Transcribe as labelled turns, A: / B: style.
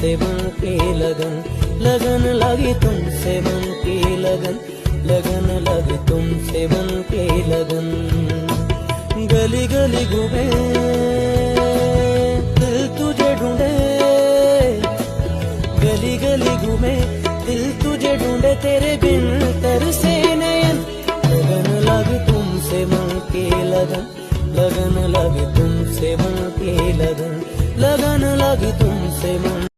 A: तुमसे मन के लगन, लगन लगी तुमसे मन के लगन, लगन लगी तुमसे मन के लगन। गली गली घूमे दिल तुझे ढूंढे, गली गली घूमे दिल तुझे ढूंढे, तेरे बिन तरसे नयन। लगन लगी तुमसे मन के लगन, लगन लगी तुमसे मन के लगन, लगन लगी तुमसे मन।